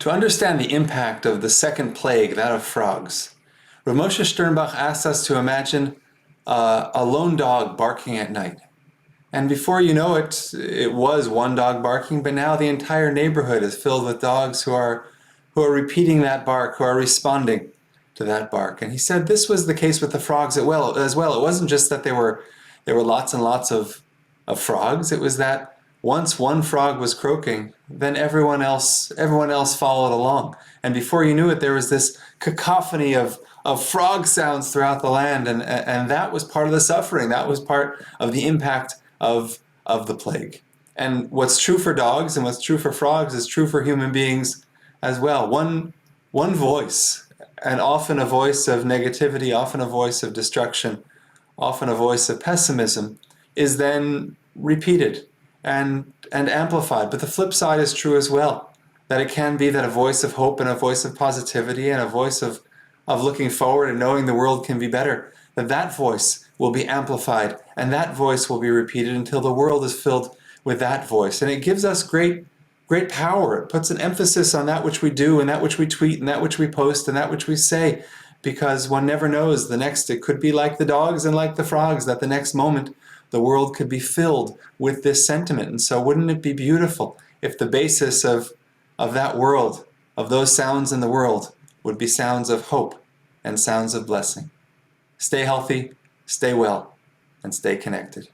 To understand the impact of the second plague, that of frogs, Rav Moshe Sternbach asks us to imagine a lone dog barking at night. And before you know it, it was one dog barking, but now the entire neighborhood is filled with dogs who are repeating that bark, who are responding to that bark. And he said this was the case with the frogs as well. It wasn't just that there were lots and lots of frogs. It was that once one frog was croaking, then everyone else followed along. And before you knew it, there was this cacophony of frog sounds throughout the land, and that was part of the suffering. That was part of the impact of the plague. And what's true for dogs and what's true for frogs is true for human beings as well. One voice, and often a voice of negativity, often a voice of destruction, often a voice of pessimism, is then repeated and amplified. But the flip side is true as well, that it can be that a voice of hope and a voice of positivity and a voice of looking forward and knowing the world can be better, that voice will be amplified and that voice will be repeated until the world is filled with that voice. And it gives us great power. It puts an emphasis on that which we do and that which we tweet and that which we post and that which we say, because one never knows the next. It could be like the dogs and like the frogs, that the next moment the world could be filled with this sentiment. And so wouldn't it be beautiful if the basis of that world, of those sounds in the world, would be sounds of hope and sounds of blessing. Stay healthy, stay well, and stay connected.